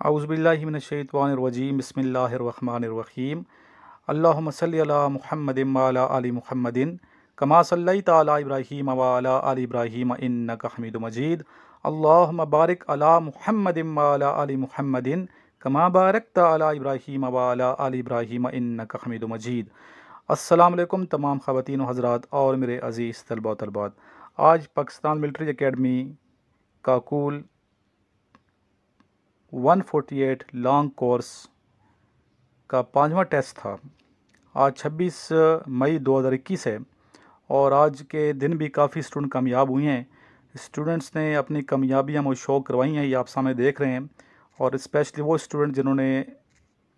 औज़ुबिल्लाहि मिनश्शैतानिर्रजीम बिस्मिल्लाहिर्रहमानिर्रहीम अल्लाहुम्मा सल्लि अला मुहम्मदिन व अला आलि मुहम्मदिन कमा सल्लैता अला इब्राहीम व अला आलि इब्राहीम इन्नका हमीदुम मजीद अल्लाहुम्मा बारिक अला मुहम्मदिन व अला आलि मुहम्मदिन कमा बारकता अला इब्राहीम व अला आलि इब्राहीम इन्नका हमीदुम मजीद। अस्सलाम वालेकुम तमाम ख़वातीन व हज़रात और मेरे अज़ीज़ तलबा व तलबात। आज Pakistan military academy Kakul 148 long course का 5वां टेस्ट था। आज 26 मई 2021 है और आज के दिन भी काफ़ी स्टूडेंट कामयाब हुए हैं। स्टूडेंट्स ने अपनी कामयाबियां मुझे शो करवाई हैं, ये आप सामने देख रहे हैं। और स्पेशली वो स्टूडेंट जिन्होंने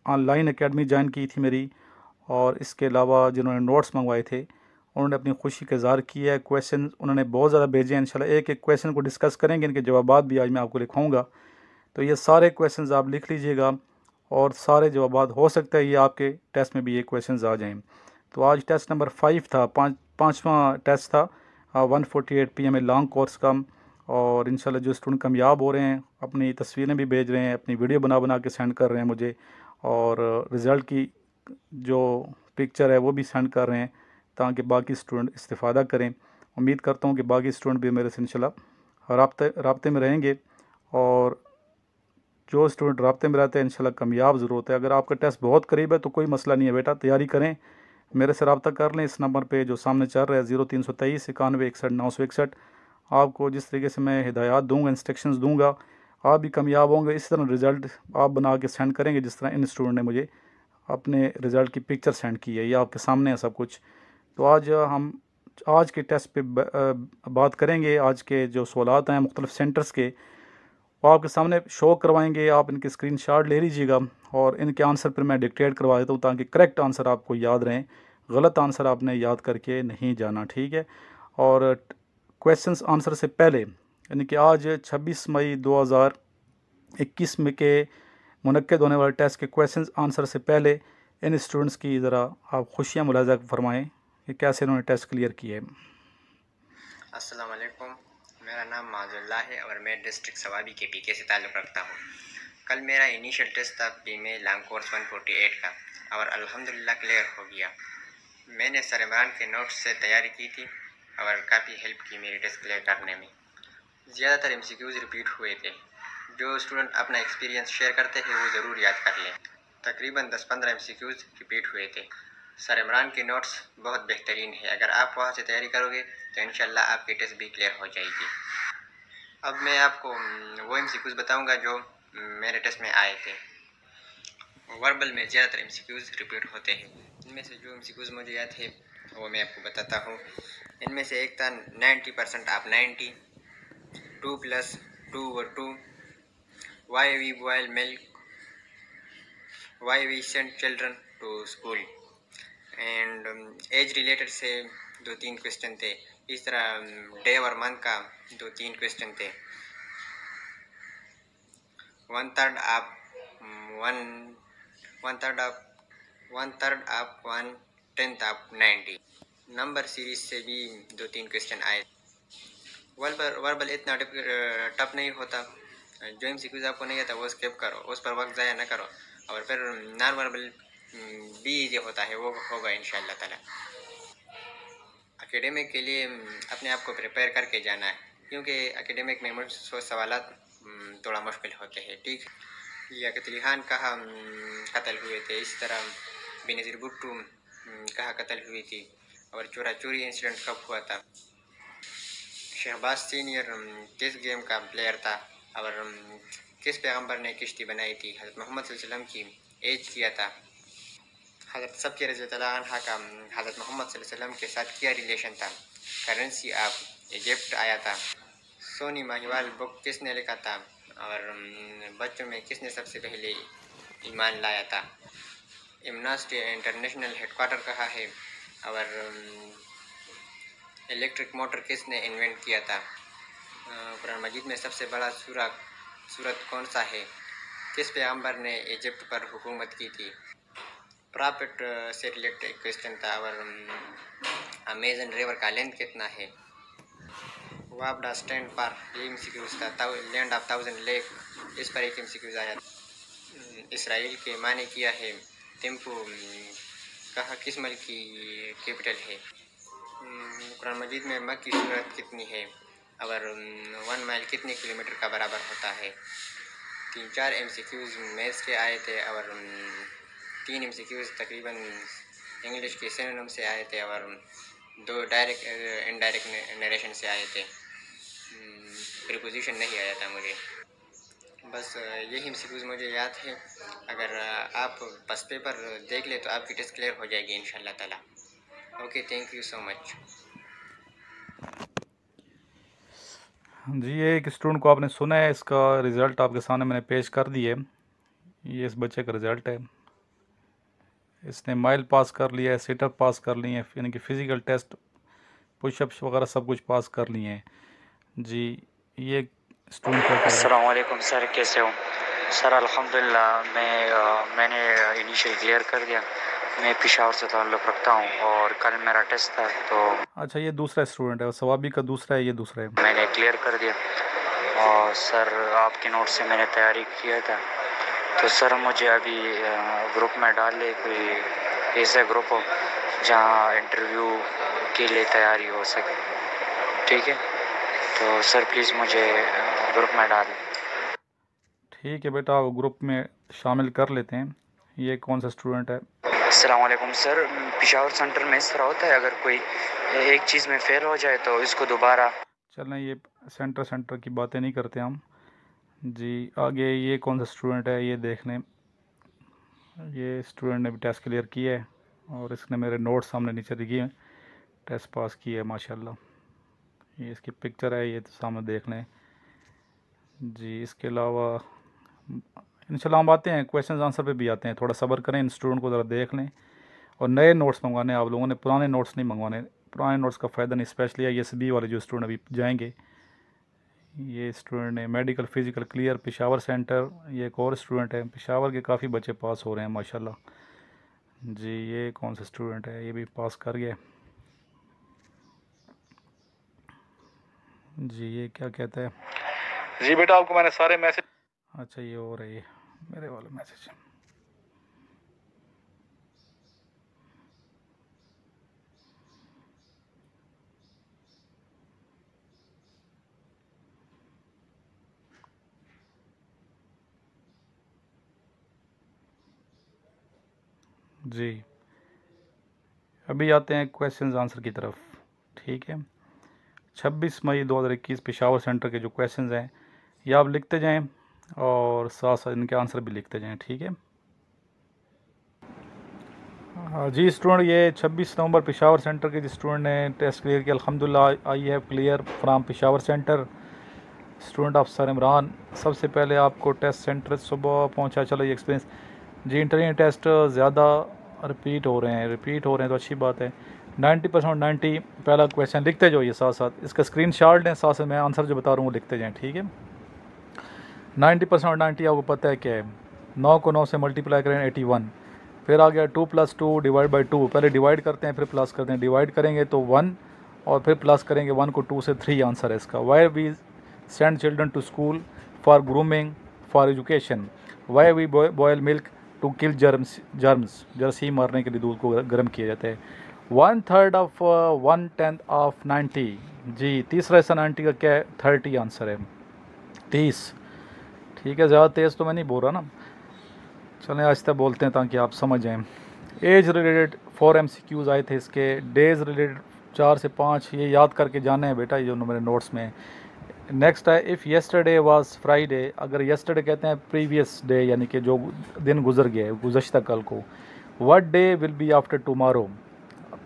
ऑनलाइन एकेडमी ज्वाइन की थी मेरी, और इसके अलावा जिन्होंने नोट्स मंगवाए थे, उन्होंने अपनी खुशी का इज़हार किया है। क्वेश्चन उन्होंने बहुत ज़्यादा भेजे हैं। इंशाल्लाह एक एक क्वेश्चन को डिस्कस करेंगे, इनके जवाब भी आज मैं आपको लिखवाऊँगा। तो ये सारे क्वेश्चंस आप लिख लीजिएगा और सारे जवाब हो सकता है ये आपके टेस्ट में भी ये क्वेश्चंस आ जाएं। तो आज टेस्ट नंबर 5 था, पाँचवा टेस्ट था 148 PM लॉन्ग कोर्स का। और इंशाल्लाह जो स्टूडेंट कामयाब हो रहे हैं अपनी तस्वीरें भी भेज रहे हैं, अपनी वीडियो बना बना के सेंड कर रहे हैं मुझे, और रिज़ल्ट की जो पिक्चर है वो भी सेंड कर रहे हैं ताकि बाकी स्टूडेंट इस्तेफ़ादा करें। उम्मीद करता हूँ कि बाकी स्टूडेंट भी मेरे से इंशाल्लाह राब्ते में रहेंगे, और जो स्टूडेंट राब्ते में रहते हैं इंशाल्लाह कामयाब ज़रूर होता है। अगर आपका टेस्ट बहुत करीब है तो कोई मसला नहीं है बेटा, तैयारी करें, मेरे से रब्ता कर लें इस नंबर पे जो सामने चल रहा है 0323 91 61 961। आपको जिस तरीके से मैं हिदायत दूंगा, इंस्ट्रक्शंस दूंगा, आप भी कामयाब होंगे। इस तरह रिज़ल्ट आप बना के सेंड करेंगे जिस तरह इन स्टूडेंट ने मुझे अपने रिज़ल्ट की पिक्चर सेंड की है। ये आपके सामने है सब कुछ। तो आज हम आज के टेस्ट पे बात करेंगे। आज के जो सवालात हैं मुख्तलिफ़ सेंटर्स के, वो आपके सामने शो करवाएंगे। आप इनके स्क्रीनशॉट ले लीजिएगा और इनके आंसर पर मैं डिक्टेट करवा देता हूँ ताकि करेक्ट आंसर आपको याद रहें, गलत आंसर आपने याद करके नहीं जाना, ठीक है। और क्वेश्चंस आंसर से पहले, यानी कि आज 26 मई 2021 में के मुनक्किद होने वाले टेस्ट के क्वेश्चंस आंसर से पहले इन स्टूडेंट्स की ज़रा आप खुशियाँ मुलाज़ा फरमाएँ कि कैसे इन्होंने टेस्ट क्लियर किए। अस्सलाम वालेकुम, मेरा नाम माजुल्ला है और मैं डिस्ट्रिक्ट सवाबी के पीके से ताल्लुक़ रखता हूँ। कल मेरा इनिशियल टेस्ट था पीमे लॉन्ग कोर्स 148 का और अल्हम्दुलिल्लाह क्लियर हो गया। मैंने सर इमरान के नोट्स से तैयारी की थी और काफ़ी हेल्प की मेरी टेस्ट क्लियर करने में। ज़्यादातर MCQs रिपीट हुए थे। जो स्टूडेंट अपना एक्सपीरियंस शेयर करते हैं वो ज़रूर याद कर लें। तकरीबन 10-15 MCQs रिपीट हुए थे। सर इमरान की नोट्स बहुत बेहतरीन है, अगर आप वहाँ से तैयारी करोगे तो इंशाल्लाह आपकी टेस्ट भी क्लियर हो जाएगी। अब मैं आपको वो MCQs बताऊंगा जो मेरे टेस्ट में आए थे। वर्बल में ज़्यादातर MCQs रिपीट होते हैं। इनमें से जो MCQs मुझे याद है वो मैं आपको बताता हूँ। इनमें से एक था 90% आप 90, 2 + 2 = 2, why we boil milk, why we send children to school, and age related से 2-3 क्वेश्चन थे। इस तरह डे और मंथ का 2-3 क्वेश्चन थे। 1/3 आप 1/10 आप 90। नंबर सीरीज से भी 2-3 क्वेश्चन आए। वर्बल इतना टफ नहीं होता। जो MCQs आपको नहीं आता वो स्किप करो, उस पर वक्त ज़ाया ना करो। और फिर नॉन वर्बल भी इजी होता है, वो होगा इंशाअल्लाह ताला। एकेडमिक के लिए अपने आप को प्रिपेयर करके जाना है, क्योंकि एकेडमिक में मुझसे सवालात थोड़ा मुश्किल होते हैं, ठीक। लियाकत अली खान कहाँ कत्ल हुए थे, इस तरह बेनज़ीर भुट्टो कहाँ कत्ल हुई थी, और चोरा चोरी इंसिडेंट कब हुआ था, शहबाज सीनियर किस गेम का प्लेयर था, और किस पैगंबर ने किश्ती बनाई थी, हज़रत मोहम्मद सल्लल्लाहु अलैहि वसल्लम की एज किया था, हज़रत सफ़िया रज़ियल्लाहु अन्हा का हज़रत मोहम्मद सल्लल्लाहु अलैहि वसल्लम के साथ क्या रिलेशन था, करेंसी ऑफ इजिप्ट आया था, सोनी माहिवाल बुक किसने लिखा था, और बच्चों में किसने सबसे पहले ईमान लाया था, इम्नास्टी इंटरनेशनल हेडक्वार्टर कहाँ है, और इलेक्ट्रिक मोटर किसने इन्वेंट किया था, कुरान मजीद में सबसे बड़ा सूरत कौन सा है, किस पैगंबर ने इजिप्ट पर हुकूमत की थी, प्रॉफिट से रिलेटेड क्वेश्चन था, और अमेजन रिवर का लेंथ कितना है, वापडा स्टैंड पर ये MCQs था, लैंड ऑफ 1000 लेक, इस पर एक MCQs आया। इसराइल के माने किया है। टेम्पो कहा किस मल्क की कैपिटल है। कुरान मजीद में मक्की की सूरत कितनी है और 1 माइल कितने किलोमीटर का बराबर होता है। 3-4 MCQs मैथ्स के आए थे और 3 MCQs तकरीबन इंग्लिश के सिनोनिम से आए थे और 2 डायरेक्ट इनडायरेक्ट नरेशन से आए थे। प्रीपोजिशन नहीं आया था मुझे। बस यही MCQs मुझे याद है। अगर आप बस पेपर देख ले तो आपकी टेस्ट क्लियर हो जाएगी इंशाल्लाह ताला। Okay, thank you so much. जी, ये एक स्टूडेंट को आपने सुना है, इसका रिज़ल्ट आपके सामने मैंने पेश कर दिए। ये इस बच्चे का रिज़ल्ट है। इसने माइल पास कर लिया है, सिटअप पास कर लिए हैं, यानी कि फ़िज़िकल टेस्ट, पुशअप्स वगैरह सब कुछ पास कर लिए हैं। जी, ये स्टूडेंट क्या कह रहा है? अस्सलाम वालेकुम सर, कैसे हो सर? अल्हम्दुलिल्लाह मैंने इनिशियल क्लियर कर दिया। मैं पेशावर से ताल्लुक़ रखता हूँ और कल मेरा टेस्ट था तो अच्छा, ये दूसरा स्टूडेंट है, सवाबी का दूसरा है, ये दूसरा है। मैंने क्लियर कर दिया। और सर आपके नोट से मैंने तैयारी किया था, तो सर मुझे अभी ग्रुप में डाल ले, कोई ऐसा ग्रुप हो जहाँ इंटरव्यू के लिए तैयारी हो सके, ठीक है? तो सर प्लीज़ मुझे ग्रुप में डाल। ठीक है बेटा, वो ग्रुप में शामिल कर लेते हैं। ये कौन सा स्टूडेंट है? अस्सलाम वालेकुम सर, पेशावर सेंटर में इस तरह होता है अगर कोई एक चीज़ में फेल हो जाए तो इसको दोबारा। चलें, ये सेंटर की बातें नहीं करते हम। जी, आगे ये कौन सा स्टूडेंट है ये देख लें। ये स्टूडेंट ने भी टेस्ट क्लियर किया है और इसने मेरे नोट सामने नीचे लिखे हैं, टेस्ट पास किया है माशाल्लाह। ये इसकी पिक्चर है, ये तो सामने देख लें। जी, इसके अलावा इंशाल्लाह हम आते हैं, क्वेश्चन आंसर पे भी आते हैं। थोड़ा सब्र करें, इन स्टूडेंट को ज़रा देख लें। और नए नोट्स मंगवाने आप लोगों ने, पुराने नोट्स नहीं मंगवाने। पुराने नोट्स का फ़ायदा नहीं, स्पेशली ISB वाले जो स्टूडेंट अभी जाएंगे। ये स्टूडेंट है medical physical clear Peshawar centre. ये एक और स्टूडेंट है, पेशावर के काफ़ी बच्चे पास हो रहे हैं माशाल्लाह। जी, ये कौन सा स्टूडेंट है, ये भी पास कर गया। जी, ये क्या कहता है? जी बेटा, आपको मैंने सारे मैसेज। अच्छा, ये और है, ये मेरे वाला मैसेज। जी, अभी आते हैं क्वेश्चन आंसर की तरफ, ठीक है। 26 मई 2021 पेशावर सेंटर के जो क्वेश्चंस हैं ये आप लिखते जाएं और साथ साथ इनके आंसर भी लिखते जाएं, ठीक है। जी स्टूडेंट, ये 26 नवंबर पेशावर सेंटर के जिस स्टूडेंट ने टेस्ट क्लियर किया, अल्हम्दुलिल्लाह I have clear from Peshawar centre. Student of sir Imran, सबसे पहले आपको टेस्ट सेंटर सुबह पहुंचा। चलो ये एक्सपीरियंस। जी, इंटरव्यू टेस्ट ज़्यादा रिपीट हो रहे हैं तो अच्छी बात है। 90% 90 पहला क्वेश्चन लिखते जाइए, साथ साथ इसका स्क्रीनशॉट लें, साथ साथ मैं आंसर जो बता रहा हूँ वो लिखते जाएँ, ठीक है। 90% 90 आपको पता है क्या है। 9 को 9 से मल्टीप्लाई करें 81। फिर आ गया 2 + 2 डिवाइड बाई 2। पहले डिवाइड करते हैं फिर प्लस करते हैं। डिवाइड करेंगे तो 1 और फिर प्लस करेंगे 1 को 2 से 3 आंसर है इसका। Why we send children to school for grooming for education. Why we boil milk to kill germs. जरासीम मारने के लिए दूध को गर्म किया जाता है। 1/3 ऑफ 1/10 ऑफ 90। जी, तीसरा हिस्सा 90 का क्या है? 30 आंसर है, 30। ठीक है, ज़्यादा तेज़ तो मैं नहीं बोल रहा ना। चलें आहिस्ता बोलते हैं ताकि आप समझ जाएं। एज रिलेटेड 4 MCQs आए थे इसके। डेज़ रिलेटेड 4 से 5 ये याद करके जाने हैं बेटा, ये जो मेरे नोट्स में। नेक्स्ट है इफ़ येस्टरडे वाज फ्राइडे। अगर येस्टरडे कहते हैं प्रीवियस डे, यानी कि जो दिन गुजर गया है, गुज़श्ता कल को। What day will be after tomorrow.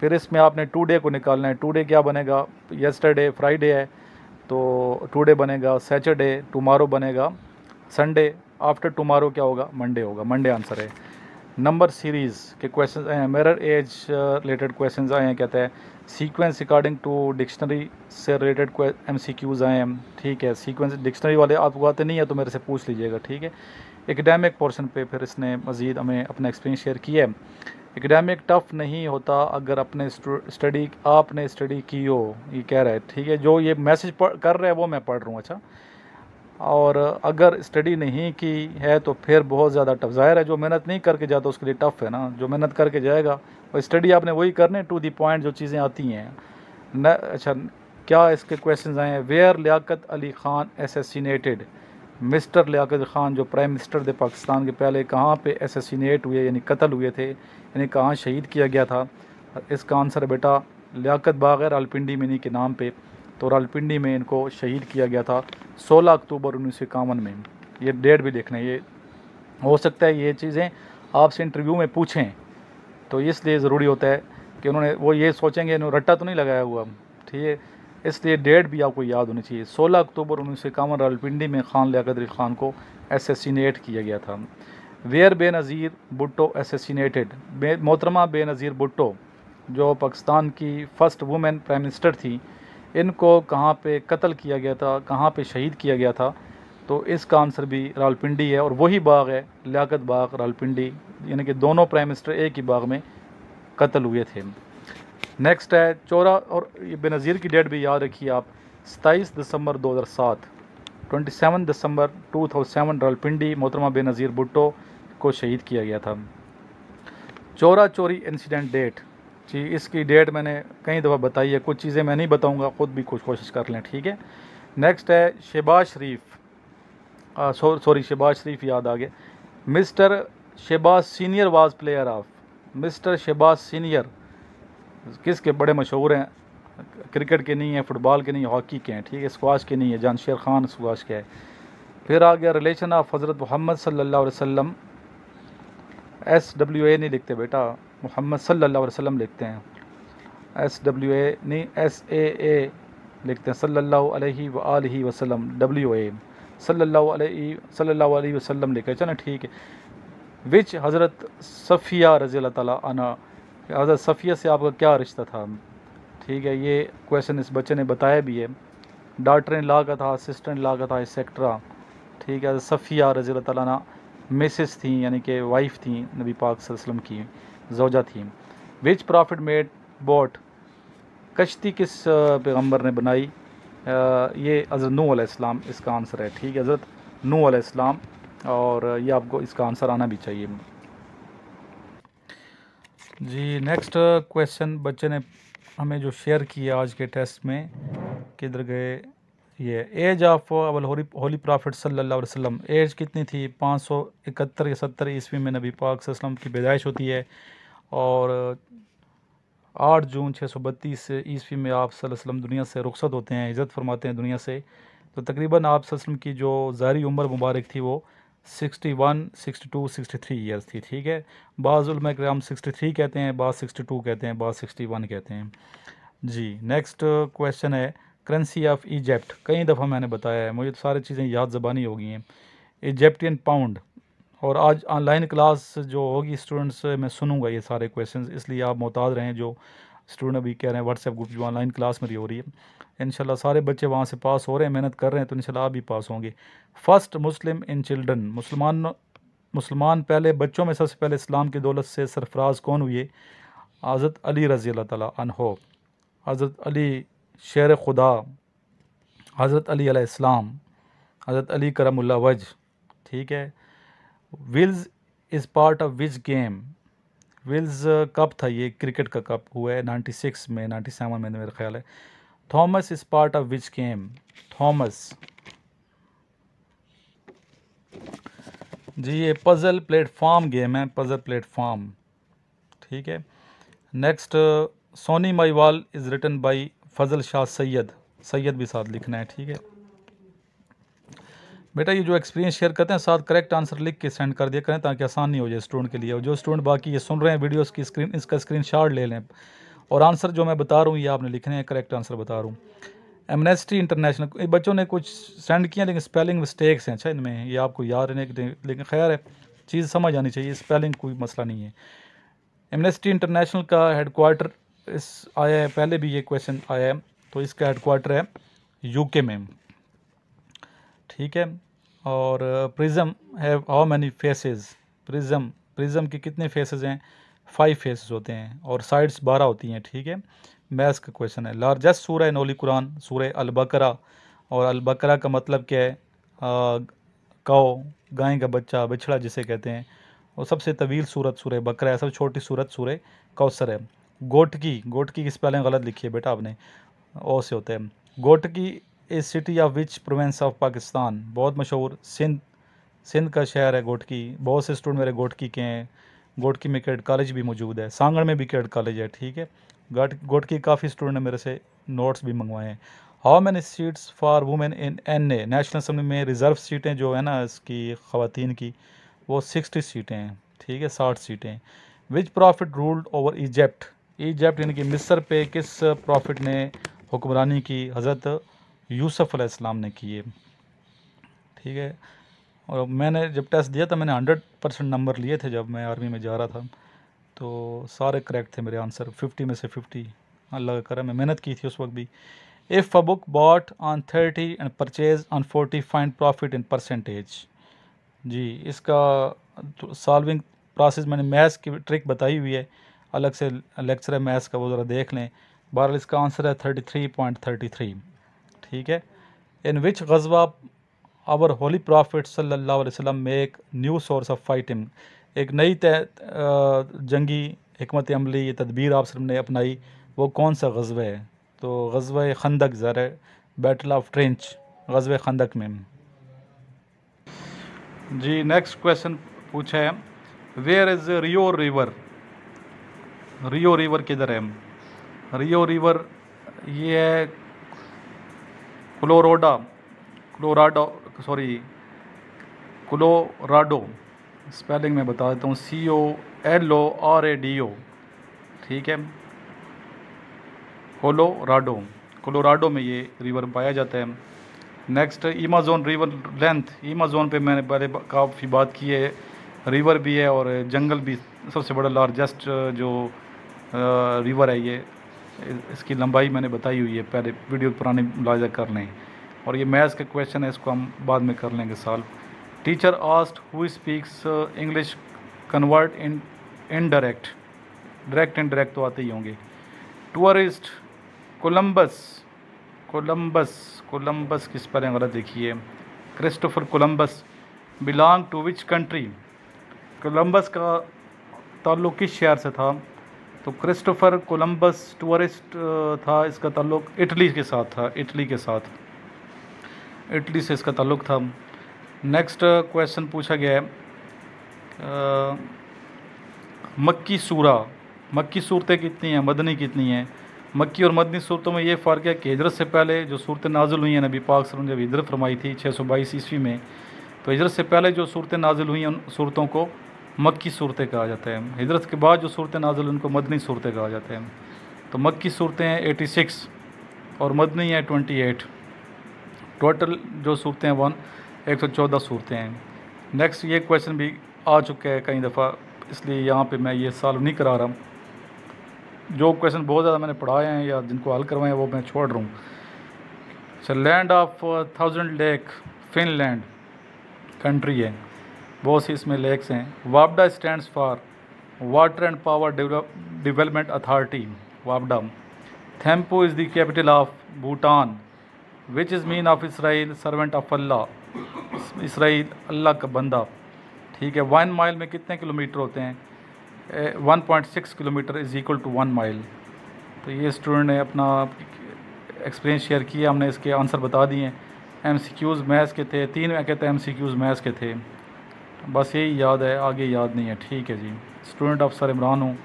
फिर इसमें आपने टुडे को निकालना है। टुडे क्या बनेगा? येस्टरडे फ्राइडे है तो टुडे बनेगा सैटरडे, टुमारो बनेगा संडे, आफ्टर टुमारो क्या होगा? मंडे होगा। मंडे आंसर है। नंबर सीरीज़ के क्वेश्चन आए हैं, मिरर एज रिलेटेड क्वेश्चंस आए हैं। कहते हैं सीक्वेंस अकॉर्डिंग टू डिक्शनरी से रिलेटेड MCQs आए हैं, ठीक है। सीक्वेंस डिक्शनरी वाले आपको आते नहीं है तो मेरे से पूछ लीजिएगा, ठीक है। एकेडमिक पोर्शन पे फिर इसने मज़ीद हमें अपना एक्सपीरियंस शेयर किया है। एकेडमिक टफ़ नहीं होता अगर आपने स्टडी की हो, ये कह रहा है, ठीक है। जो ये मैसेज कर रहा है वो मैं पढ़ रहा हूँ। अच्छा, और अगर स्टडी नहीं की है तो फिर बहुत ज़्यादा टफ। ज़ाहिर है जो मेहनत नहीं करके जाता उसके लिए टफ़ है ना, जो मेहनत करके जाएगा और स्टडी आपने वही करने टू दी पॉइंट जो चीज़ें आती हैं न। अच्छा, क्या इसके क्वेश्चन आए हैं? Where Liaquat Ali Khan assassinated. Mister Liaquat Khan जो प्राइम मिनिस्टर थे पाकिस्तान के पहले, कहाँ पे एसेसिनेट हुए यानी कत्ल हुए थे, यानी कहाँ शहीद किया गया था? इसका आंसर बेटा लियाकत बाग है रावलपिंडी में इन्हीं के नाम पे। तो रावलपिंडी में इनको शहीद किया गया था 16 अक्टूबर 1951 में। ये डेट भी देखना है, ये हो सकता है ये चीज़ें आपसे इंटरव्यू में पूछें, तो इसलिए ज़रूरी होता है कि उन्होंने वो ये सोचेंगे इन्होंने रट्टा तो नहीं लगाया हुआ, ठीक है, इसलिए डेट भी आपको याद होनी चाहिए। 16 अक्टूबर 1951 रावलपिंडी में खान लियाकत अली ख़ान को एसेसिनेट किया गया था। Where Benazir Bhutto assassinated. मोहतरमा बेनज़ीर भुट्टो जो पाकिस्तान की फ़र्स्ट वुमेन प्राइम मिनिस्टर थी, इनको कहाँ पे कत्ल किया गया था, कहाँ पे शहीद किया गया था? तो इसका आंसर भी रावलपिंडी है और वही बाग है लियाकत बाग रावलपिंडी, यानी कि दोनों प्राइम मिनिस्टर एक ही बाग में कत्ल हुए थे। नेक्स्ट है चौरा, और बेनज़ीर की डेट भी याद रखिए आप, 27 दिसंबर 2007, 27 दिसंबर 2007 रावलपिंडी मोहतरमा बेनज़ीर भुट्टो को शहीद किया गया था। चौरा चोरी इंसिडेंट डेट जी, इसकी डेट मैंने कई दफ़ा बताई है, कुछ चीज़ें मैं नहीं बताऊंगा, ख़ुद भी कुछ कोशिश कर लें, ठीक है। नेक्स्ट है शहबाज शरीफ, सॉरी शहबाज शरीफ याद आ गया। Mister Shahbaz senior was player of. Mister Shahbaz senior किसके बड़े मशहूर हैं? क्रिकेट के नहीं है, फुटबॉल के नहीं है, हॉकी के हैं, ठीक है, स्क्वाश के नहीं है, जानशेर खान स्क्वाश के है। फिर आ गया रिलेशन ऑफ हज़रत मोहम्मद सल्लल्लाहु अलैहि वसल्लम। SWA नहीं लिखते बेटा, मोहम्मद सल्लल्लाहु अलैहि वसल्लम लिखते हैं, SWA नहीं, SAA लिखते हैं, सल्लल्लाहु अलैहि व आलिहि वसल्लम, WA सल्लल्लाहु अलैहि वसल्लम लिखे, चलो ठीक है। विच हज़रत सफ़िया रज़ी अल्लाह ताला अन्हा, हज़रत सफ़िया से आपका क्या रिश्ता था? ठीक है, ये क्वेश्चन इस बच्चे ने बताया भी है। डॉक्टर इन लॉ का था, असिस्टेंट लॉ का था, एक्सेट्रा, ठीक है। सफ़िया रज़ी अल्लाह ताला अन्हा मिसेस थी, यानी कि वाइफ थी नबी पाक सल्लल्लाहु अलैहि वसल्लम की, ज़ौजा थी। विच प्रॉफिट मेड बोट। कश्ती किस पैगम्बर ने बनाई? ये हज़रत नूह अलैहिस्सलाम इसका आंसर है, ठीक है, हज़रत नूह अलैहिस्सलाम, और ये आपको इसका आंसर आना भी चाहिए जी। नेक्स्ट क्वेश्चन बच्चे ने हमें जो शेयर किया आज के टेस्ट में, किधर गए ये? Age of our holy prophet सल्लल्लाहु अलैहि वसल्लम, एज कितनी थी? 571 या 70 ईस्वी में नबी पाक सल्लल्लाहु अलैहि वसल्लम की पैदाइश होती है, और 8 जून 632 ईस्वी में आप सल्लल्लाहु अलैहि वसल्लम दुनिया से रुखसत होते हैं, हिजरत फरमाते हैं दुनिया से। तो तकरीबन आप सल्लल्लाहु अलैहि वसल्लम की जो ज़ाहरी उम्र मुबारक थी वो 61, 62, 63 ईयर्स थी, ठीक है। बाज़ उलमा किराम 63 कहते हैं, बाज़ 62 कहते हैं, बाज़ 61 कहते हैं जी। नेक्स्ट क्वेश्चन है करेंसी ऑफ इजिप्ट। कई दफ़ा मैंने बताया है, मुझे तो सारी चीज़ें याद ज़बानी हो गई हैं। इजिप्टियन पाउंड, और आज ऑनलाइन क्लास जो होगी स्टूडेंट्स, मैं सुनूंगा ये सारे क्वेश्चंस, इसलिए आप मोहताज रहें। जो स्टूडेंट अभी कह रहे हैं व्हाट्सएप ग्रुप जो ऑनलाइन क्लास मेरी हो रही है, इंशाल्लाह सारे बच्चे वहाँ से पास हो रहे हैं, मेहनत कर रहे हैं, तो इंशाल्लाह आप भी पास होंगे। फर्स्ट मुस्लिम इन चिल्ड्रन, मुसलमान पहले बच्चों में सबसे पहले इस्लाम की दौलत से सरफराज कौन हुए? हज़रत अली रज़ी अल्लाह ताला अन्हो, हज़रत अली शेर खुदा, हज़रत अली अलैहिस्सलाम, हज़रत अली करमुल्लाह वज, ठीक है। Wills is part of which game. Wills कब था? ये क्रिकेट का कप हुआ है 96 में, 97 में मेरा ख्याल है। Thomas is part of which game? Thomas जी, ये पज़ल प्लेटफॉर्म गेम है, पज़ल प्लेटफॉर्म, ठीक है। Next Sohni Mahiwal is written by Fazal Shah Sayyed, Sayyed भी साथ लिखना है, ठीक है बेटा। ये जो एक्सपीरियंस शेयर करते हैं साथ करेक्ट आंसर लिख के सेंड कर दिया करें, ताकि आसान नहीं हो जाए स्टूडेंट के लिए। और जो स्टूडेंट बाकी ये सुन रहे हैं वीडियोस की स्क्रीन, इसका स्क्रीनशॉट ले लें, और आंसर जो मैं बता रहा हूँ ये आपने लिखने हैं, करेक्ट आंसर बता रहा हूँ। एमनेस्टी इंटरनेशनल, बच्चों ने कुछ सेंड किया लेकिन स्पेलिंग मिस्टेक्स हैं, अच्छा इनमें, ये आपको याद रहने के, लेकिन खैर है, चीज़ समझ आनी चाहिए, स्पेलिंग कोई मसला नहीं है। एमनेस्टी इंटरनेशनल का हेडक्वार्टर इस आया है, पहले भी ये क्वेश्चन आया है, तो इसका हेडक्वार्टर है UK में, ठीक है। और prism have how many faces? Prism के कितने फेसेस हैं? 5 फेसेस होते हैं, और साइड्स 12 होती हैं, ठीक है। मैथ्स का क्वेश्चन है। लार्जेस्ट सूरह इन होली कुरान सूरह अल बकरा, और अल बकरा का मतलब क्या है? काओ, गाय का बच्चा, बछड़ा जिसे कहते हैं, और सबसे तवील सूरत सूरह बकरा है, सबसे छोटी सूरत सूरह कौसर है। गोटकी की स्पेलिंग गलत लिखी है बेटा आपने, ओ से होता है। Ghotki is city of which province of Pakistan, बहुत मशहूर सिंध का शहर है गोटकी। बहुत से स्टूडेंट मेरे गोटकी के हैं। गोटकी में कैडेट कॉलेज भी मौजूद है, सांगड़ में भी कैडेट कॉलेज है, ठीक है। गोटकी काफ़ी स्टूडेंट ने मेरे से नोट्स भी मंगवाए हैं। How many seats for women in NA, national assembly में रिज़र्व सीटें जो है ना इसकी ख़वातीन की, वो 60 सीटें हैं, ठीक है, 60 सीटें। Which prophet ruled over Egypt, Egypt यानी कि मिस्र पे किस प्रॉफिट ने हुक्मरानी की? हज़रत यूसुफ अलैहिस्सलाम ने की है, ठीक है। और मैंने जब टेस्ट दिया था मैंने 100% नंबर लिए थे जब मैं आर्मी में जा रहा था, तो सारे करेक्ट थे मेरे आंसर, 50 में से 50। अल्लाह का करम है, मेहनत की थी उस वक्त भी। If a book bought on 30 and purchase on 40 find profit in percentage. जी, इसका सॉल्विंग प्रोसेस मैंने मैथ्स की ट्रिक बताई हुई है, अलग से लेक्चर है मैथ्स का, वो ज़रा देख लें। बहरहाल इसका आंसर है 33.33, ठीक है। इन विच गज़वा आवर होली प्रॉफिट सल्लल्लाहु अलैहि वसल्लम make new source of fighting, एक नई जंगी हिकमत अमली तदबीर आप सब ने अपनाई, वो कौन सा गज़वा है? तो गज़वा खंदक, ज़रा बैटल ऑफ ट्रेंच, गज़वा खंदक में। जी, नेक्स्ट क्वेश्चन पूछा है, where is Rio river, Rio river किधर है? रियो रिवर ये है कोलोराडो, स्पेलिंग में बता देता हूँ, COLORADO, ठीक है, कोलोराडो में ये रिवर पाया जाता है। Next, Amazon river length, Amazon पे मैंने पहले काफ़ी बात की है, रिवर भी है और जंगल भी, सबसे बड़ा लार्जेस्ट जो रिवर है ये, इसकी लंबाई मैंने बताई हुई है, पहले वीडियो पुरानी मुलाजा कर लें। और ये मैथ्स का क्वेश्चन है, इसको हम बाद में कर लेंगे solve. Teacher asked who speaks English convert in indirect, direct indirect तो आते ही होंगे। टूरिस्ट कोलंबस की स्पेलिंग गलत लिखी है, Christopher Columbus belong to which country, Columbus का ताल्लुक़ किस शहर से था? तो क्रिस्टोफर कोलंबस टूरिस्ट था, इसका ताल्लुक़ इटली के साथ था, इटली से इसका ताल्लुक़ था। नेक्स्ट क्वेश्चन पूछा गया है, मक्की सूरतें कितनी हैं, मदनी कितनी हैं? मक्की और मदनी सूरतों में ये फ़र्क है कि हिजरत से पहले जो सूरतें नाजिल हुई हैं, नबी पाक सल्लल्लाहु अलैहि वसल्लम जब हिजरत फरमाई थी 622 ईस्वी में, तो हिजरत से पहले जो सूरतें नाजिल हुई हैं उन सूरतों को मक्की सूरतें कहा जाता है। हिजरत के बाद जो सूरतें नाजिल उनको मदनी सूरतें कहा जाता है। तो मक्की सूरतें हैं 86 और मदनी है 28, टोटल जो सूरतें हैं 114 सूरतें हैं। नेक्स्ट, ये क्वेश्चन भी आ चुका है कई दफ़ा, इसलिए यहाँ पे मैं ये सॉल्व नहीं करा रहा। जो क्वेश्चन बहुत ज़्यादा मैंने पढ़ाए हैं या जिनको हल करवाए हैं वो मैं छोड़ रहा हूँ। अच्छा, land of 1000 lake, Finland country है, बहुत सी इसमें लेक्स हैं। वापडा stands for water and power development authority, वापडा। Thimphu is the capital of Bhutan. Which is mean of Israel servant of Allah, Israel अल्लाह का बंदा, ठीक है। 1 माइल में कितने किलोमीटर होते हैं? 1.6 kilometre is equal to 1 mile. तो ये स्टूडेंट ने अपना एक्सपीरियंस शेयर किया, हमने इसके आंसर बता दिए। MCQs मैथ्स के थे, 3 में कहते हैं MCQs मैथ्स के थे, बस यही याद है, आगे याद नहीं है, ठीक है जी। स्टूडेंट ऑफ सर इमरान हूँ,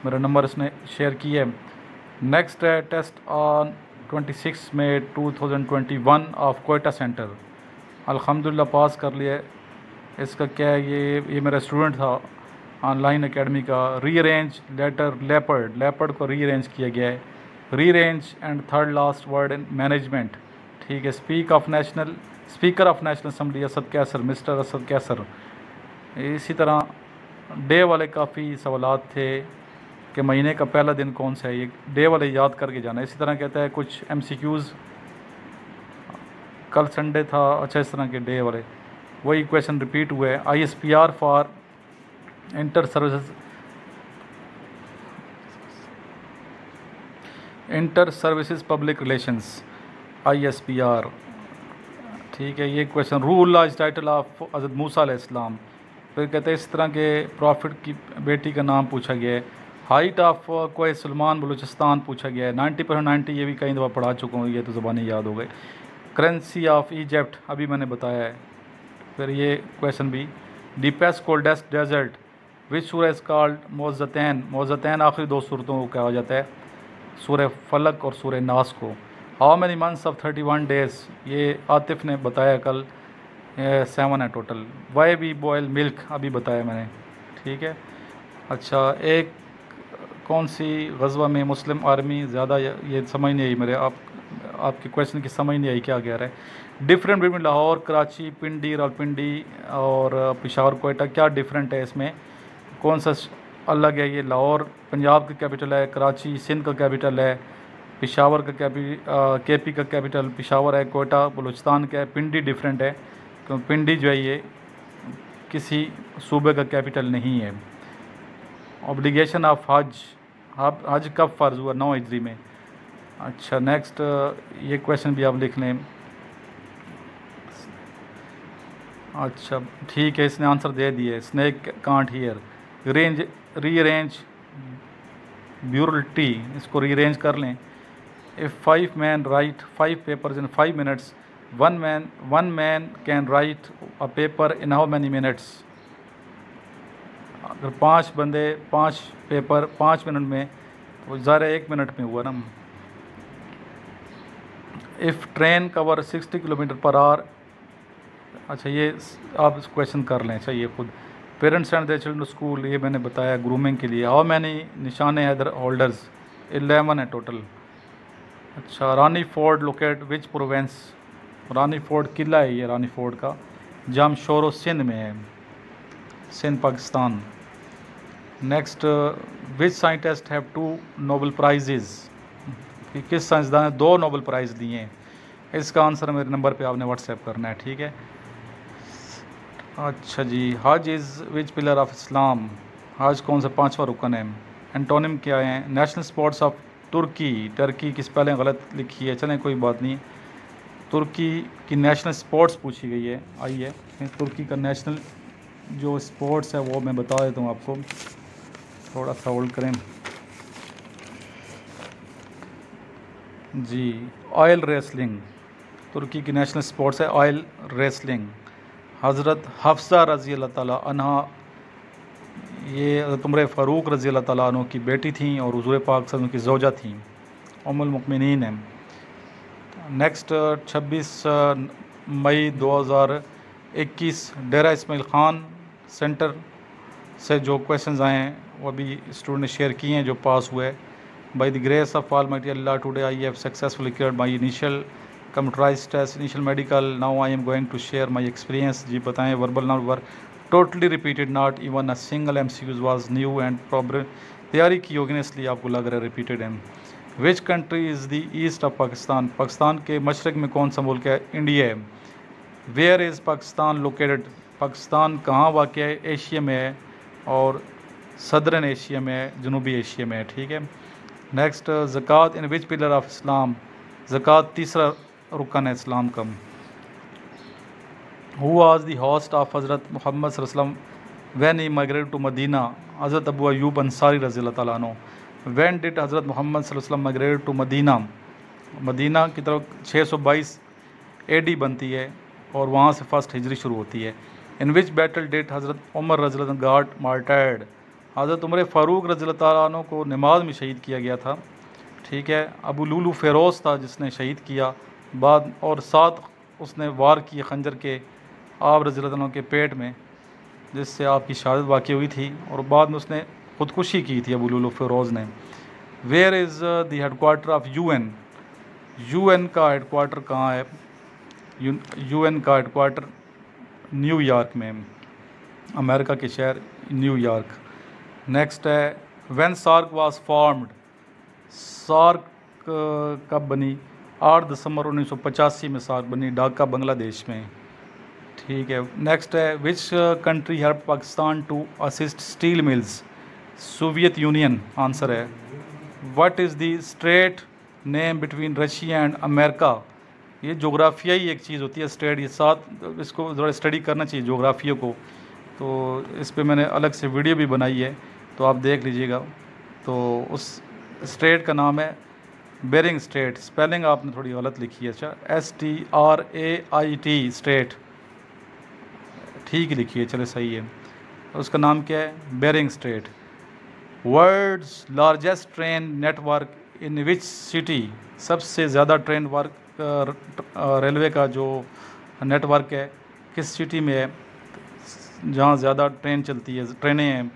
मेरा नंबर इसने शेयर किया है। नेक्स्ट है test on 26 May 2021 of Quetta centre, अल्हम्दुलिल्लाह पास कर लिया है। इसका क्या है, ये मेरा स्टूडेंट था ऑनलाइन एकेडमी का। रीअरेंज लेटर लेपर्ड को रीअरेंज किया गया है, rearrange and third last word in management, ठीक है। Speaker of national assembly Asad Qaiser, mister Asad Qaiser. इसी तरह डे वाले काफ़ी सवालात थे कि महीने का पहला दिन कौन सा है, ये डे वाले याद करके जाना। इसी तरह कहता है कुछ MCQs, कल संडे था, अच्छा इस तरह के डे वाले वही क्वेश्चन रिपीट हुए। ISPR for inter services public relations, ISPR, ठीक है, ये क्वेश्चन रूहुल्लाह इज टाइटल ऑफ हज़रत मूसा अलैहिस्सलाम। फिर कहते हैं इस तरह के प्रॉफिट की बेटी का नाम पूछा गया है। हाइट ऑफ कोई सलमान बलूचिस्तान पूछा गया है। 90% 90 ये भी कई दफ़ा पढ़ा चुका हूँ, ये तो ज़बानी याद हो गए। करेंसी ऑफ इजिप्ट अभी मैंने बताया है। फिर ये क्वेश्चन भी डीपेस्ट कोल्डेस्ट डेजर्ट विच सूरह इज़ कॉल्ड मोज़तैन। मोज़तैन आखिरी दो सूरतों को कहा जाता है, सूरह फलक और सूरह नास को। How many months of 31 days, ये आतिफ ने बताया कल, 7 है total. Why we boil milk अभी बताया मैंने, ठीक है। अच्छा, एक कौन सी गज़वा में मुस्लिम आर्मी ज़्यादा, ये समझ नहीं आई मेरे, आपके क्वेश्चन की समझ नहीं आई क्या कह रहा है। डिफरेंट बिटवीन लाहौर कराची पिंडी रावलपिंडी और पेशावर कोयटा, क्या डिफरेंट है इसमें, कौन सा अलग है। ये लाहौर पंजाब का कैपिटल है, कराची सिंध का कैपिटल है, पेशावर का केपी का कैपिटल पेशावर है, कोयटा बलूचिस्तान का है, पिंडी डिफरेंट है क्योंकि पिंडी जो है ये किसी सूबे का कैपिटल नहीं है। ऑब्लिगेशन ऑफ हज कब फ़र्ज़ हुआ, 9 हिजरी में। अच्छा, नेक्स्ट ये क्वेश्चन भी आप लिख लें। अच्छा ठीक है, इसने आंसर दे दिए। स्नैक कांट हियर रीअरेंज ब्यूरलिटी, इसको रीअरेंज कर लें। If 5 men write 5 papers in 5 minutes, one man can write a paper in how many minutes। अगर 5 बंदे 5 पेपर 5 मिनट में, तो ज़ाहिर है 1 मिनट में हुआ ना। If train cover 60 kilometre per hour, अच्छा ये आप इस क्वेश्चन कर लें, चाहिए खुद। Parents and their children school, ये मैंने बताया ग्रूमिंग के लिए। हाउ मैनी निशान हैदर होल्डर्स, 11 है टोटल। अच्छा, Rani fort locate which province, Rani fort किला है ये रानी फोर्ट का, जामशोरो सिंध में है, Sindh Pakistan. Next which scientist have 2 Nobel prizes, कि किस साइंसदान ने 2 नोबेल प्राइज़ दिए हैं। इसका आंसर मेरे नंबर पे आपने व्हाट्सएप करना है, ठीक है। अच्छा जी, हज is which pillar of Islam, हज कौन सा 5वां रुकन है। एंटोनिम क्या है। National sports of Turkey, Turkey की स्पेलिंग गलत लिखी है, चलें कोई बात नहीं। तुर्की की नेशनल स्पोर्ट्स पूछी गई है, आइए तुर्की का नेशनल जो स्पोर्ट्स है वो मैं बता देता हूँ आपको, थोड़ा सा होल्ड करें जी। ऑयल रेसलिंग, तुर्की की नेशनल स्पोर्ट्स है ऑयल रेसलिंग। हज़रत हफ्सा रज़ी अल्लाह ताला अन्हा, ये हज़रत उमर फ़ारूक रज़ी अल्लाह ताला अन्हु की बेटी थी और हुज़ूर पाक सल्लल्लाहु अलैहि वसल्लम की ज़ौजा थी, उम्मुल मुमिनीन है। नेक्स्ट 26 मई 2021 डेरा इस्माइल ख़ान सेंटर से जो क्वेश्चंस आए हैं वो अभी स्टूडेंट ने शेयर किए हैं जो पास हुए। By the grace of almighty Allah today I have successfully cleared my initial computerized test, initial medical, now I am going to share my experience. जी बताएं, verbal not were totally repeated, not even a single MCQs was new and problem. तैयारी की होगी ना इसलिए आपको लग रहा है रिपीटेड है। Which country is the east of Pakistan, Pakistan के मशरक़ में कौन सा मुल्क है, इंडिया है। Where is Pakistan located, Pakistan कहाँ वाक़ है, एशिया में है और सदरन एशिया में है, जनूबी एशिया में है, ठीक है। नेक्स्ट ज़कात इन विच पिलर ऑफ इस्लाम, ज़कात तीसरा रुकन है इस्लाम का। Who was the host of हज़रत मोहम्मद सल्लल्लाहु अलैहि वसल्लम when he migrated to Medina, हज़रत अबू अय्यूब अंसारी रज़ी अल्लाह तआला अन्हु। व्हेन डिड हज़रत मोहम्मद सल्लल्लाहु अलैहि वसल्लम माइग्रेटेड टू मदीना, मदीना की तरफ 622 AD बनती है और वहाँ से फर्स्ट हिजरी शुरू होती है। इन विच बैटल डिड हज़रत उमर रज़ी अल्लाह अन्हु गॉट मार्टर्ड, हज़रत उमर फ़ारूक रज़ी अल्लाह तआला अन्हु को नमाज में शहीद किया गया था, ठीक है। अबू लुलू फ़िरोज़ था जिसने शहीद किया बाद, और साथ उसने वार किए खंजर के आप रज़ी अल्लाह अन्हु के पेट में, जिससे आपकी शहादत वाक़ई हुई थी और बाद में उसने ख़ुदकुशी की थी अबू लुलू फ़िरोज़ ने। Where is the headquarter of UN, UN का हेडक्वार्टर कहाँ है, UN का हेडक्वार्टर न्यूयॉर्क में, अमेरिका के शहर न्यूयॉर्क। नेक्स्ट है when SAARC was formed, SAARC कब बनी, 8 दिसंबर 1985 में सार्क बनी, ढाका बांग्लादेश में, ठीक है। नेक्स्ट है which country help Pakistan to assist steel mills, Soviet Union answer है। What is the strait name between Russia and America, ये जोग्राफियाई एक चीज़ होती है स्टेट, ये साथ इसको थोड़ा स्टडी करना चाहिए जोग्राफिया को। तो इस पे मैंने अलग से वीडियो भी बनाई है, तो आप देख लीजिएगा। तो उस स्टेट का नाम है बेरिंग स्टेट। स्पेलिंग आपने थोड़ी गलत लिखी है। अच्छा, STRAIT स्टेट, ठीक लिखी है, चले सही है। उसका नाम क्या है? Bering strait. World's largest train network in which city? सबसे ज़्यादा ट्रेन वर्क रेलवे का जो नेटवर्क है किस सिटी में है, जहाँ ज़्यादा ट्रेन चलती है, ट्रेनें हैं,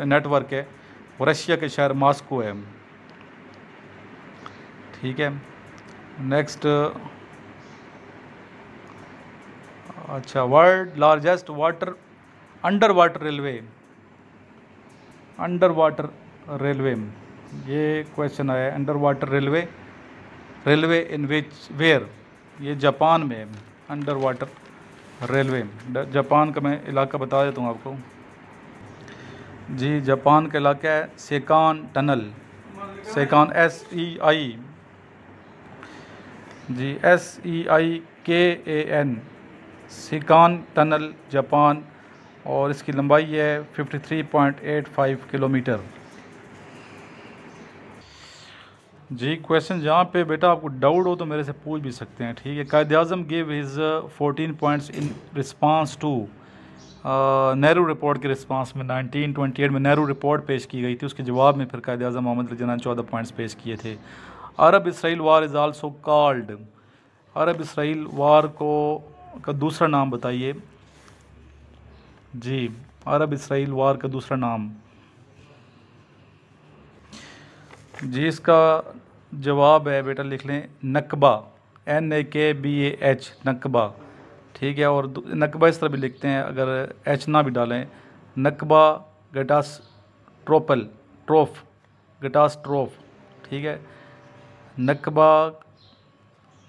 नेटवर्क है, वो रशिया के शहर मॉस्को है। ठीक है, नेक्स्ट। अच्छा, world largest under water railway, ये क्वेश्चन आया है। Under water railway in which where? ये जापान में है अंडर वाटर रेलवे। जापान का मैं इलाका बता देता हूँ आपको जी। जापान का इलाका है सेकान टनल, सेकान SEI जी, SEIKAN, सेकान टनल जापान, और इसकी लंबाई है 53.85 किलोमीटर जी। क्वेश्चन जहाँ पे बेटा आपको डाउट हो तो मेरे से पूछ भी सकते हैं, ठीक है। कायद-ए-आज़म give his 14 points in response to Nehru report के रिस्पांस में 1928 में नेहरू रिपोर्ट पेश की गई थी, उसके जवाब में फिर कायद-ए-आज़म मोहम्मद अली जिन्ना ने 14 पॉइंट्स पेश किए थे। Arab Israel war is also called, Arab Israel war को का दूसरा नाम बताइए जी। अरब इसराइल वार का दूसरा नाम जी, इसका जवाब है बेटा, लिख लें, नकबा, NAKBAH, नकबा, ठीक है। और नकबा इस तरह भी लिखते हैं, अगर H ना भी डालें, नकबा गटास्ट्रोफ, ठीक है।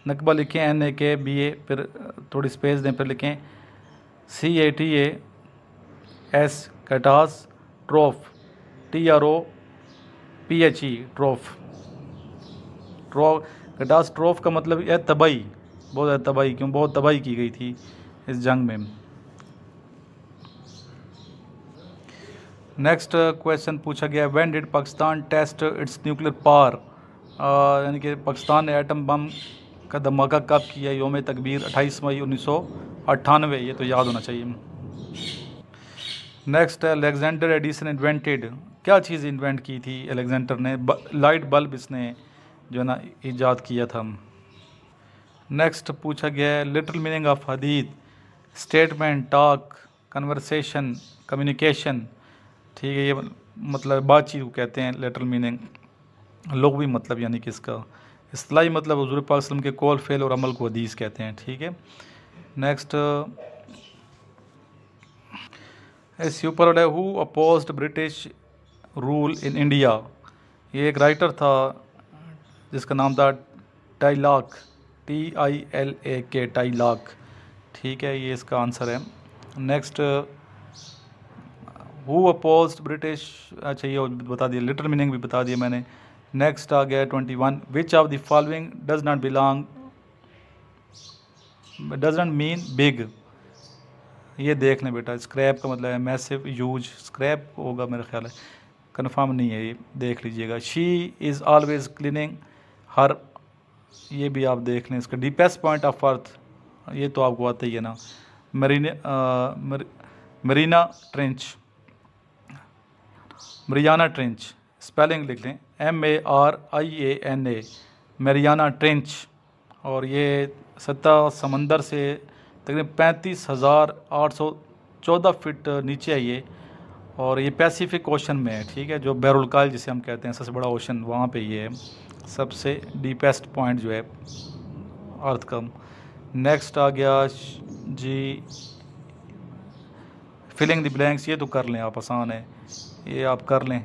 नकबा लिखें NAKBA, फिर थोड़ी स्पेस दें, फिर लिखें CATAS, गटास्ट्रोफ, TROPHE, गटास्ट्रोफ का मतलब है तबाही, बहुत ज़्यादा तबाही, क्यों बहुत तबाही की गई थी इस जंग में। नेक्स्ट क्वेश्चन पूछा गया, when did Pakistan test its nuclear power? यानी कि पाकिस्तान ने एटम बम का धमाका कब किया? योम तकबीर 28 मई 1998, ये तो याद होना चाहिए। नेक्स्ट है, अलेक्जेंडर एडिसन इन्वेंटेड, क्या चीज़ इन्वेंट की थी अलेक्जेंडर ने? लाइट बल्ब इसने जो है ना ईजाद किया था। नेक्स्ट पूछा गया है, लिटिल मीनिंग ऑफ हदीथ? स्टेटमेंट, टॉक, कन्वर्सेशन, कम्युनिकेशन, ठीक है। ये मतलब बातचीत को कहते हैं लिटिल मीनिंग। लुग़वी मतलब यानी कि इसका इस्तिलाही मतलब हुज़ूर पाक सल्लल्लाहु अलैहि वसल्लम के कौल, फ़ेल और अमल को हदीस कहते हैं, ठीक है। Next, super who opposed British rule in India? ये एक राइटर था जिसका नाम था टाइलॉक, TILAK, टाइलॉक, ठीक है, ये इसका आंसर है। नेक्स्ट, हु अपोज्ड ब्रिटिश, अच्छा ये बता दिया, लिटिल मीनिंग भी बता दिया मैंने। नेक्स्ट आ गया 21, which of the following does not mean big? ये देख लें बेटा, स्क्रैप का मतलब है मैसिव, यूज, स्क्रैप होगा मेरा ख्याल है, कन्फर्म नहीं है, ये देख लीजिएगा। शी इज़ ऑलवेज क्लीनिंग हर, ये भी आप देख लें। इसका डीपेस्ट पॉइंट ऑफ अर्थ, ये तो आपको आता ही है ना, मरियाना ट्रेंच, स्पेलिंग लिख लें, MARIANA, मरियाना ट्रेंच। और ये सतह समंदर से तकरीबन 35,814 फीट नीचे है ये, और ये पैसिफिक ओशन में है, ठीक है, जो बैरुलकाल जिसे हम कहते हैं, सबसे बड़ा ओशन, वहाँ पे ये है सबसे डीपेस्ट पॉइंट जो है अर्थ का। नेक्स्ट आ गया जी, फिलिंग द ब्लैंक्स, ये तो कर लें आप, आसान है, ये आप कर लें।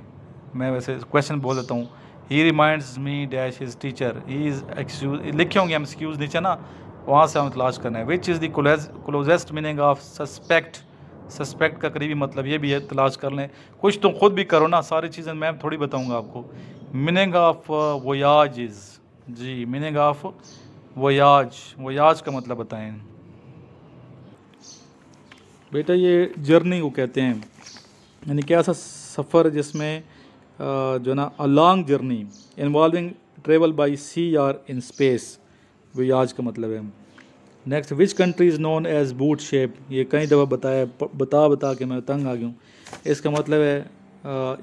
मैं वैसे क्वेश्चन बोल देता हूँ, he reminds me dash his teacher, he is excuse, लिखे होंगे हम एक्सक्यूज़ नीचे ना, वहाँ से हम तलाश करना है। Which is the closest meaning of suspect? Suspect का करीबी मतलब ये भी है, तलाश कर लें। कुछ तो खुद भी करो ना, सारी चीज़ें मैं थोड़ी बताऊँगा आपको। मीनिंग ऑफ वोयाजेस जी, मीनिंग ऑफ वयाज का मतलब बताएं बेटा। ये जर्नी को कहते हैं, यानी कि ऐसा सफ़र जिसमें जो ना a long journey involving travel by sea और इन स्पेस, वयाज का मतलब है। Next, which country is known as boot shape, ये कई दफ़ा बताया, बता के मैं तंग आ गया हूँ। इसका मतलब है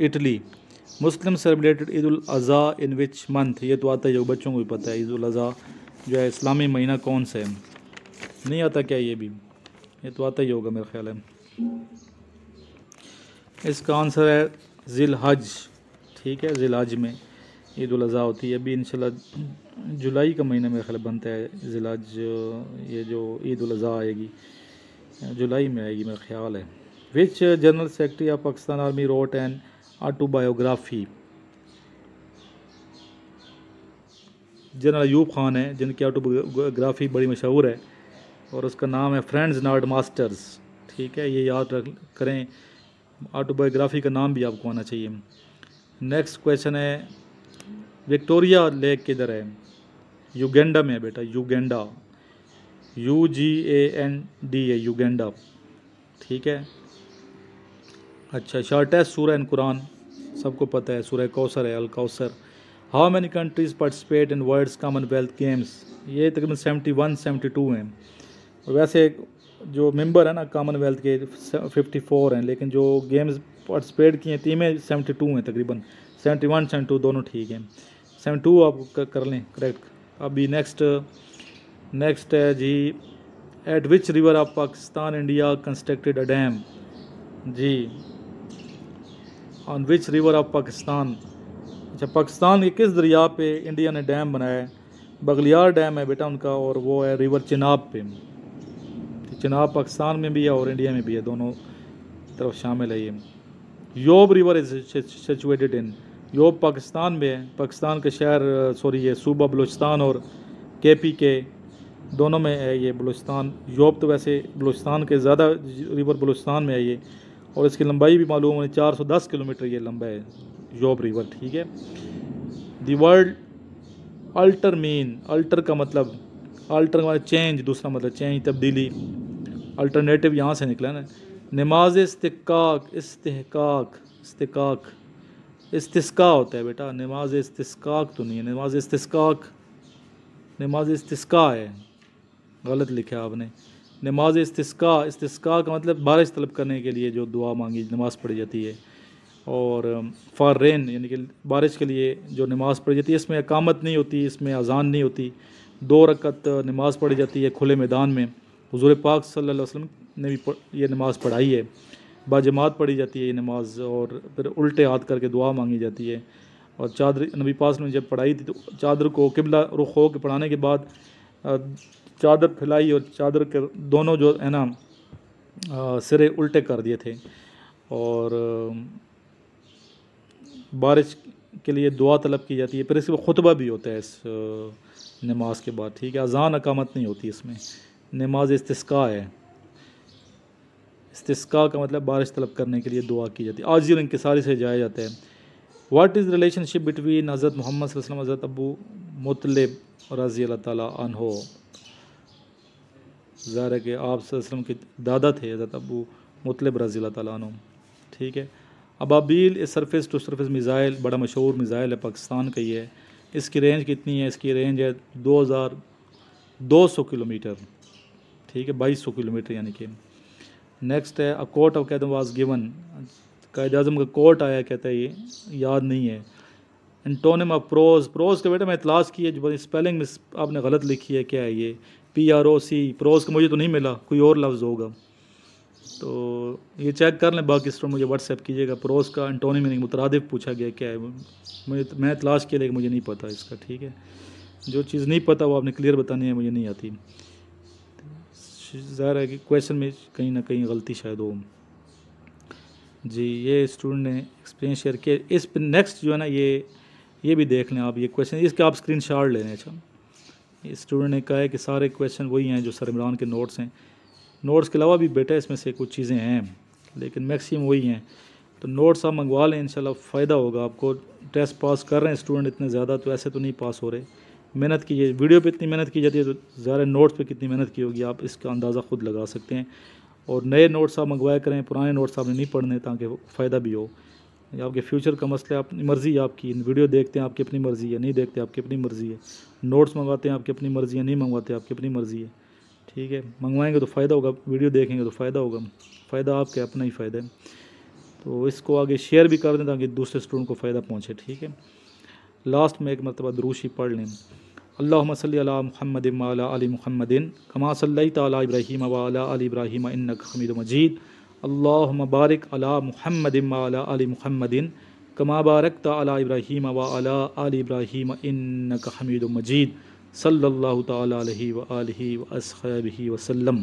Italy. Muslim celebrated Eid ul Azha in which month, ये तो आता ही हो, बच्चों को भी पता है। ईद उल अज़हा जो है इस्लामी महीना कौन सा है, नहीं आता क्या ये भी, ये तो आता ही होगा मेरा ख्याल है। इसका आंसर है ज़िल हज। ठीक है, ज़िल हज में ईद उल अज़हा होती है। अभी इंशाल्लाह जुलाई का महीना मेरा ख्याल बनता है ज़िल हज, ये जो ईद उल अज़हा आएगी जुलाई में आएगी मेरा ख्याल है। Which general secretary of Pakistan army wrote an autobiography, general Ayub Khan है जिनकी ऑटोबायोग्राफी बड़ी मशहूर है और उसका नाम है फ्रेंड्स नॉट मास्टर्स। ठीक है, ये याद रख करें, ऑटोबायोग्राफी का नाम भी आपको आना चाहिए। नेक्स्ट क्वेश्चन है, विक्टोरिया लेक किधर है? युगेंडा में है बेटा, युगेंडा, UGAND है, युगेंडा। ठीक है, अच्छा, शॉर्टेस्ट सूरह इन कुरान सबको पता है, सूरह कौसर है, Al Kausar. How many countries participate in worlds commonwealth games, ये तकरीबन 71 72 हैं। वैसे जो मेंबर है ना कॉमनवेल्थ के 54 हैं, लेकिन जो गेम्स पार्टिसिपेट किए हैं टीम में 72 हैं तकरीबन, 71 72 दोनों ठीक हैं। 72 आप कर लें करेक्ट। अभी नेक्स्ट है जी, at which river of Pakistan India constructed a dam, जी on which river of Pakistan, अच्छा पाकिस्तान के किस दरिया पे इंडिया ने डैम बनाया है? बगलियार डैम है बेटा उनका, और वो है रिवर चिनाब पे। चिनाब पाकिस्तान में भी है और इंडिया में भी है, दोनों तरफ शामिल है ये। योब रिवर इज सिचुएटेड इन, योब पाकिस्तान में है, पाकिस्तान के शहर सॉरी ये सूबा बलूचिस्तान और KP के दोनों में है ये बलूचिस्तान। योब तो वैसे बलूचिस्तान के ज़्यादा रिवर बलूचिस्तान में है ये, और इसकी लंबाई भी मालूम है 410 किलोमीटर ये लंबा है योब रिवर। ठीक है, the world alter mean, alter का मतलब, अल्टर का मतलब चेंज, दूसरा मतलब चेंज तब्दीली, अल्टरनेटिव यहाँ से निकला ना। नमाज इस्तिकाक, इस्तिकाक इस्तिकाक इस्तिस्का होता है बेटा, नमाज इस्तिस्काक तो नहीं है, नमाज इस्तिस्काक, नमाज इस्तिस्का है, गलत लिखा आपने। नमाज इस्तिस्का, इस्तिस्का का मतलब बारिश तलब करने के लिए जो दुआ मांगी नमाज़ पढ़ी जाती है, और फॉर रेन यानी कि बारिश के लिए जो नमाज़ पढ़ी जाती है, इसमें अकामत नहीं होती, इसमें अजान नहीं होती, 2 रकत नमाज़ पढ़ी जाती है खुले मैदान में। हुज़ूर पाक सल्लल्लाहु अलैहि वसल्लम ने भी ये नमाज़ पढ़ाई है, बाजमात पढ़ी जाती है ये नमाज, और फिर उल्टे हाथ करके दुआ मांगी जाती है। और चादर नबी पाक ने जब पढ़ाई थी तो चादर को किबला रुख हो के पढ़ाने के बाद चादर फैलाई और चादर के दोनों जो है ना सिरे उल्टे कर दिए थे, और बारिश के लिए दुआ तलब की जाती है। फिर इसके बाद खुतबा भी होता है इस नमाज के बाद। ठीक है, अजान अकामत नहीं होती इसमें, नमाज इस्तिस्का है। इस्तिस्का का मतलब बारिश तलब करने के लिए दुआ की जाती है, आजिज़ और इंकिसारी से जाया जाता है। व्हाट इज़ रिलेशनशिप बिटवीन हज़रत मोहम्मद सल्लल्लाहु अलैहि वसल्लम हज़रत अबू मुतलिब रज़ी अल्लाह ताला अन्हो, ज़ाहिर है कि आप सल्लल्लाहु अलैहि वसल्लम के दादा थे हज़रत अबू मुतलिब रज़ी अल्लाह ताला अन्हो। ठीक है, अबाबील इस सरफेस टू सरफेस मिज़ाइल, बड़ा मशहूर मिज़ाइल है, पाकिस्तान का ही है। इसकी रेंज कितनी है? इसकी रेंज है 2200 किलोमीटर। ठीक है, 2200 किलोमीटर यानी कि। नेक्स्ट है, a court of Quaid was given, Quaid Azam का कोर्ट आया, कहता है ये याद नहीं है। एंटोनिम ऑफ प्रोज, प्रोज का बेटा मैं तलाश की है, जो स्पेलिंग में आपने गलत लिखी है, क्या है ये? PROC, प्रोज का मुझे तो नहीं मिला, कोई और लफ्ज़ होगा तो ये चेक कर लें, बाकी स्टोर मुझे व्हाट्सएप कीजिएगा। प्रोज का एंटोनिम मीनिंग मुतरादिफ पूछा गया क्या है, मैं तलाश किया लेकिन मुझे नहीं पता इसका। ठीक है, जो चीज़ नहीं पता वो आपने क्लियर बतानी है, मुझे नहीं आती। ज़ाहिर है कि क्वेश्चन में कहीं ना कहीं गलती शायद हो। जी, ये स्टूडेंट ने एक्सपीरियंस शेयर किया। इस पर नेक्स्ट जो है ना ये भी देख लें आप, ये क्वेश्चन इसके आप स्क्रीनशॉट ले लें। अच्छा, इस स्टूडेंट ने कहा है कि सारे क्वेश्चन वही हैं जो सर इमरान के नोट्स हैं, नोट्स के अलावा भी बेटा इसमें से कुछ चीज़ें हैं लेकिन मैक्सिमम वही हैं, तो नोट्स आप मंगवा लें, इंशाल्लाह फ़ायदा होगा आपको। टेस्ट पास कर रहे हैं स्टूडेंट इतने ज़्यादा, तो ऐसे तो नहीं पास हो रहे, मेहनत कीजिए। वीडियो पे इतनी मेहनत की जाती है तो ज़ाहिर नोट्स पे कितनी मेहनत की होगी, आप इसका अंदाज़ा ख़ुद लगा सकते हैं। और नए नोट्स आप मंगवाया करें, पुराने नोट्स आपने नहीं पढ़ने, ताकि फ़ायदा भी हो। ये आपके फ्यूचर का मसला है, अपनी मर्ज़ी है आपकी। वीडियो देखते हैं आपकी अपनी मर्ज़ी है, नहीं देखते आपकी अपनी मर्ज़ी है। नोट्स मंगवाते हैं आपकी अपनी मर्ज़ी है, नहीं मंगवाते आपकी अपनी मर्ज़ी है। ठीक है, मंगवाएंगे तो फ़ायदा होगा, वीडियो देखेंगे तो फ़ायदा होगा। फ़ायदा आपका अपना ही फ़ायदा है। तो इसको आगे शेयर भी कर दें ताकि दूसरे स्टूडेंट को फ़ायदा पहुँचे। ठीक है, लास्ट में एक मरतबा दुरूशी पढ़ लें। अल्लाहुम्मा सल्ली अला मुहम्मदिन व अला आलि मुहम्मदिन कमा सल्लैता अला इब्राहीम व अला आलि इब्राहीम इन्नका हमीदुम मजीद। अल्लाहुम्मा बारिक अला मुहम्मदिन व अला आलि मुहम्मदिन कमा बारकता अला इब्राहीम व अला आलि इब्राहीम इन्नका हमीदुम मजीद। सल्लल्लाहु तआला अलैहि व आलिहि व अस्हाबिहि वसल्लम।